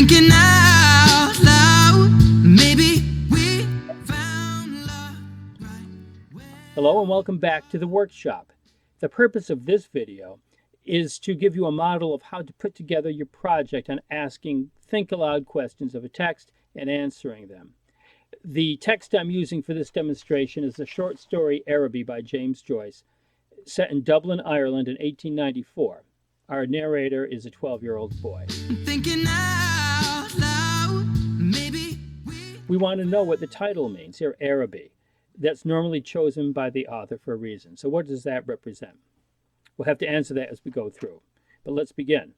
Thinking out loud, maybe we found love right. Hello and welcome back to the workshop. The purpose of this video is to give you a model of how to put together your project on asking think-aloud questions of a text and answering them. The text I'm using for this demonstration is the short story Araby by James Joyce, set in Dublin, Ireland in 1894. Our narrator is a 12-year-old boy. Thinking out loud, maybe We want to know what the title means here, Araby. That's normally chosen by the author for a reason. So what does that represent? We'll have to answer that as we go through. But let's begin.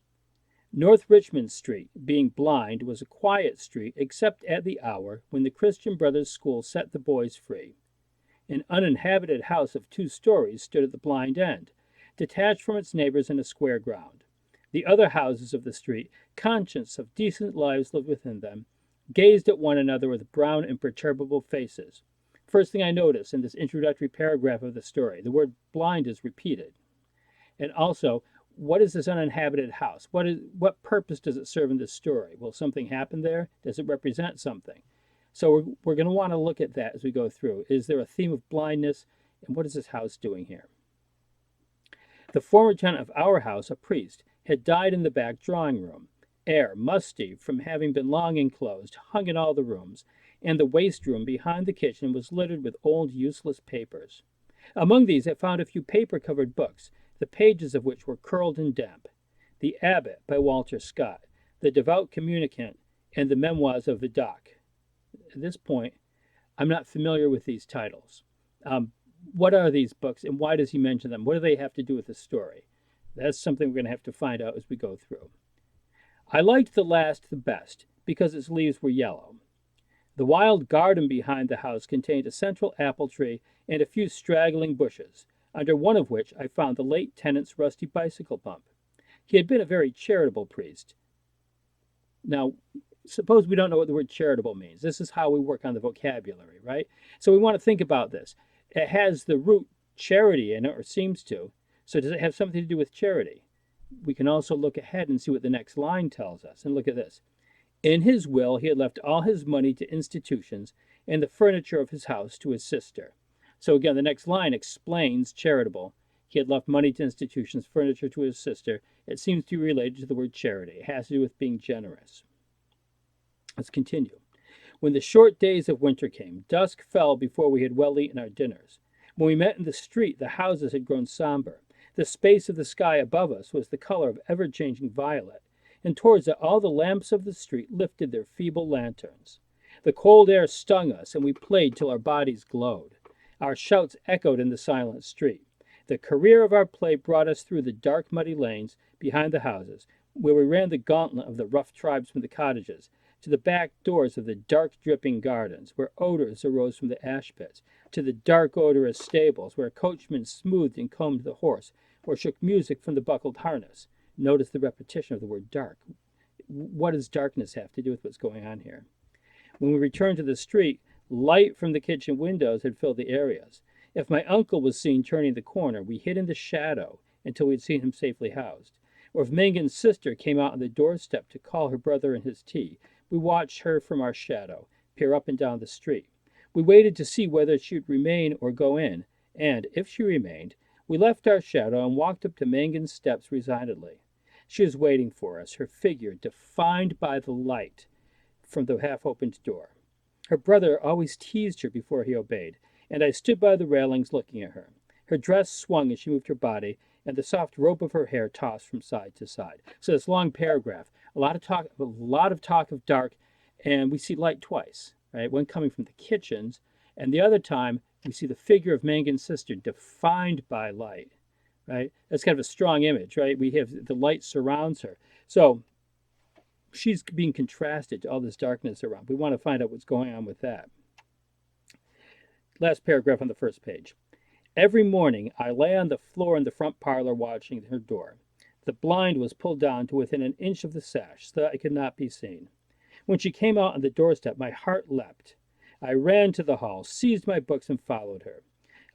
North Richmond Street, being blind, was a quiet street except at the hour when the Christian Brothers School set the boys free. An uninhabited house of 2 stories stood at the blind end, detached from its neighbors in a square ground. The other houses of the street, conscious of decent lives lived within them, gazed at one another with brown imperturbable faces. First thing I notice in this introductory paragraph of the story, the word blind is repeated. And also, what is this uninhabited house? What purpose does it serve in this story? Will something happen there? Does it represent something? So we're going to want to look at that as we go through. Is there a theme of blindness? And what is this house doing here? The former tenant of our house, a priest, had died in the back drawing room. Air, musty from having been long enclosed, hung in all the rooms, and the waste room behind the kitchen was littered with old, useless papers. Among these I found a few paper-covered books, the pages of which were curled and damp. The Abbot by Walter Scott, The Devout Communicant, and the Memoirs of the Doc. At this point, I'm not familiar with these titles. What are these books and why does he mention them? What do they have to do with the story? That's something we're going to have to find out as we go through. I liked the last the best because its leaves were yellow. The wild garden behind the house contained a central apple tree and a few straggling bushes, under one of which I found the late tenant's rusty bicycle pump. He had been a very charitable priest. Now, suppose we don't know what the word charitable means. This is how we work on the vocabulary, right? So we want to think about this. It has the root charity in it, or seems to. So does it have something to do with charity? We can also look ahead and see what the next line tells us. And look at this. In his will, he had left all his money to institutions and the furniture of his house to his sister. So again, the next line explains charitable. He had left money to institutions, furniture to his sister. It seems to be related to the word charity. It has to do with being generous. Let's continue. When the short days of winter came, dusk fell before we had well eaten our dinners. When we met in the street, the houses had grown somber. The space of the sky above us was the color of ever-changing violet, and towards it all the lamps of the street lifted their feeble lanterns. The cold air stung us, and we played till our bodies glowed. Our shouts echoed in the silent street. The career of our play brought us through the dark, muddy lanes behind the houses, where we ran the gauntlet of the rough tribes from the cottages, to the back doors of the dark, dripping gardens, where odors arose from the ash pits, to the dark, odorous stables, where coachmen smoothed and combed the horse, or shook music from the buckled harness. Notice the repetition of the word dark. What does darkness have to do with what's going on here? When we returned to the street, light from the kitchen windows had filled the areas. If my uncle was seen turning the corner, we hid in the shadow until we'd seen him safely housed. Or if Mangan's sister came out on the doorstep to call her brother and his tea, we watched her from our shadow, peer up and down the street. We waited to see whether she would remain or go in, and, if she remained, we left our shadow and walked up to Mangan's steps resignedly. She was waiting for us, her figure defined by the light from the half-opened door. Her brother always teased her before he obeyed, and I stood by the railings looking at her. Her dress swung as she moved her body, and the soft rope of her hair tossed from side to side. So this long paragraph, a lot of talk of dark, and we see light twice, right? One coming from the kitchens, and the other time we see the figure of Mangan's sister defined by light, right? That's kind of a strong image, right? We have the light surrounds her. So she's being contrasted to all this darkness around. We want to find out what's going on with that. Last paragraph on the first page. Every morning I lay on the floor in the front parlor watching her door. The blind was pulled down to within an inch of the sash so that I could not be seen. When she came out on the doorstep, my heart leapt. I ran to the hall, seized my books, and followed her.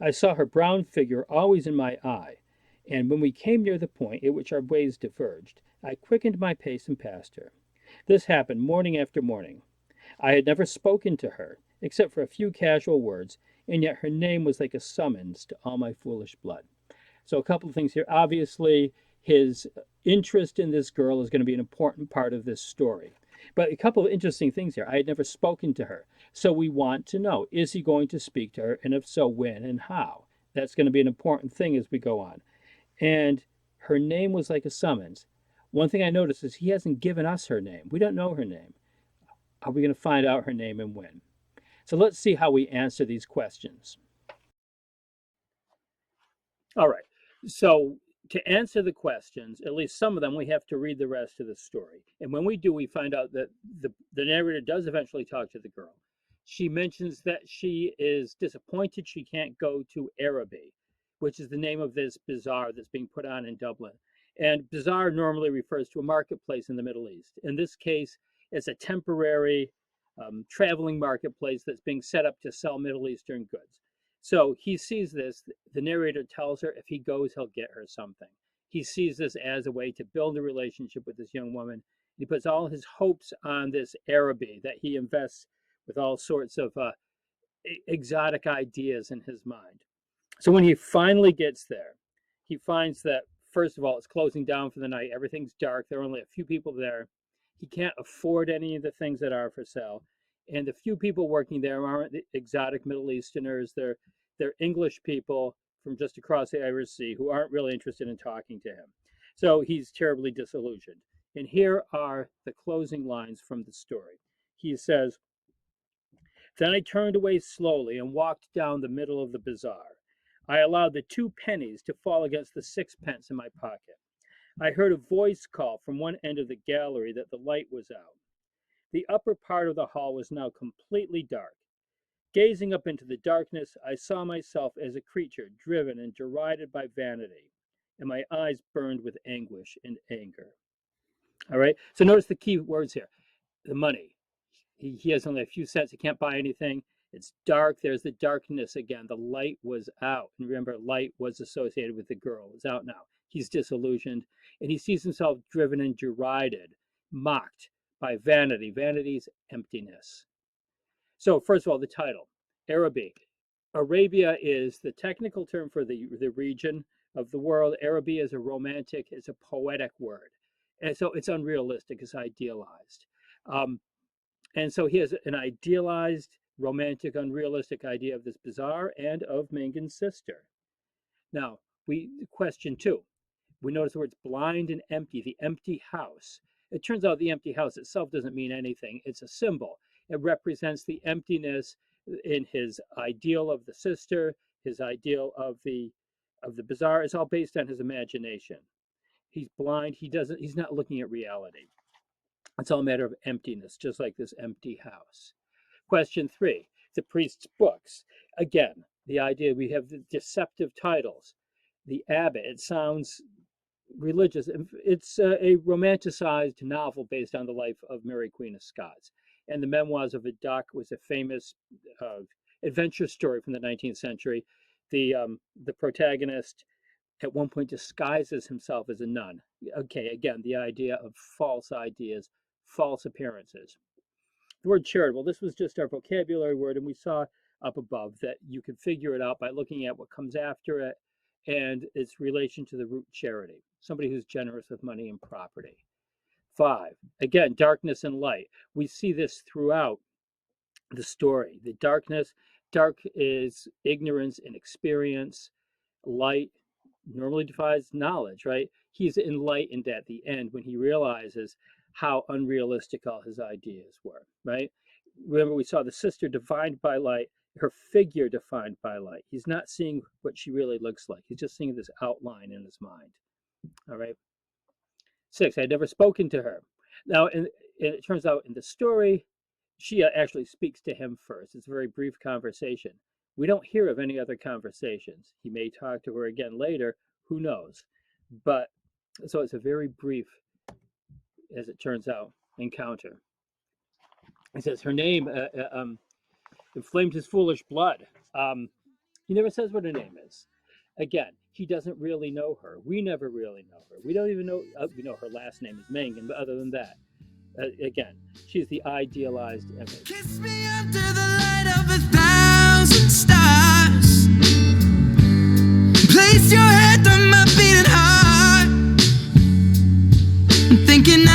I saw her brown figure always in my eye, and when we came near the point at which our ways diverged, I quickened my pace and passed her. This happened morning after morning. I had never spoken to her, except for a few casual words, and yet her name was like a summons to all my foolish blood. So, a couple of things here. Obviously, his interest in this girl is going to be an important part of this story. But a couple of interesting things here. I had never spoken to her. So, we want to know, is he going to speak to her? And if so, when and how? That's going to be an important thing as we go on. And her name was like a summons. One thing I noticed is he hasn't given us her name. We don't know her name. Are we going to find out her name and when? So let's see how we answer these questions. All right. So to answer the questions, at least some of them, we have to read the rest of the story. And when we do, we find out that the narrator does eventually talk to the girl. She mentions that she is disappointed she can't go to Araby, which is the name of this bazaar that's being put on in Dublin. And bazaar normally refers to a marketplace in the Middle East. In this case, it's a temporary traveling marketplace that's being set up to sell Middle Eastern goods. So he sees this. The narrator tells her if he goes, he'll get her something. He sees this as a way to build a relationship with this young woman. He puts all his hopes on this Araby that he invests with all sorts of exotic ideas in his mind. So when he finally gets there, he finds that, first of all, it's closing down for the night. Everything's dark. There are only a few people there. He can't afford any of the things that are for sale. And the few people working there aren't the exotic Middle Easterners. They're English people from just across the Irish Sea who aren't really interested in talking to him. So he's terribly disillusioned. And here are the closing lines from the story. He says, then I turned away slowly and walked down the middle of the bazaar. I allowed the 2 pennies to fall against the 6 pence in my pocket. I heard a voice call from one end of the gallery that the light was out. The upper part of the hall was now completely dark. Gazing up into the darkness, I saw myself as a creature driven and derided by vanity, and my eyes burned with anguish and anger. All right, so notice the key words here: the money. He has only a few cents, he can't buy anything. It's dark. There's the darkness again. The light was out. And remember, light was associated with the girl. It's out now. He's disillusioned, and he sees himself driven and derided, mocked by vanity. Vanity's emptiness. So, first of all, the title, Araby. Arabia is the technical term for the region of the world. Araby is a romantic, it's a poetic word. And so it's unrealistic, it's idealized. Um, and so he has an idealized, romantic, unrealistic idea of this bazaar and of Mangan's sister. Now, question 2. We notice the words blind and empty, the empty house. It turns out the empty house itself doesn't mean anything. It's a symbol. It represents the emptiness in his ideal of the sister, his ideal of the bazaar. It's all based on his imagination. He's blind. He's not looking at reality. It's all a matter of emptiness, just like this empty house. Question 3, the priest's books. Again, the idea we have the deceptive titles. The Abbot, it sounds religious. It's a romanticized novel based on the life of Mary, Queen of Scots. And the Memoirs of a Duck was a famous adventure story from the 19th century. The protagonist at one point disguises himself as a nun. Okay, again, the idea of false ideas, false appearances. The word charitable, this was just our vocabulary word, and we saw up above that you can figure it out by looking at what comes after it and its relation to the root charity, somebody who's generous with money and property. 5, again, darkness and light. We see this throughout the story. The dark is ignorance and experience. Light normally defines knowledge, right? He's enlightened at the end when he realizes how unrealistic all his ideas were, right? Remember, we saw the sister defined by light, her figure defined by light. He's not seeing what she really looks like. He's just seeing this outline in his mind. All right. 6, I'd never spoken to her. Now, and it turns out in the story, she actually speaks to him first. It's a very brief conversation. We don't hear of any other conversations. He may talk to her again later. Who knows? But so it's a very brief, as it turns out, encounter. He says her name inflamed his foolish blood. He never says what her name is. Again, he doesn't really know her. We never really know her. We don't even know, we know her last name is Mangan, but other than that, Again, she's the idealized image. Kiss me under the light of 1,000 stars. Place your head on my beating heart. I'm thinking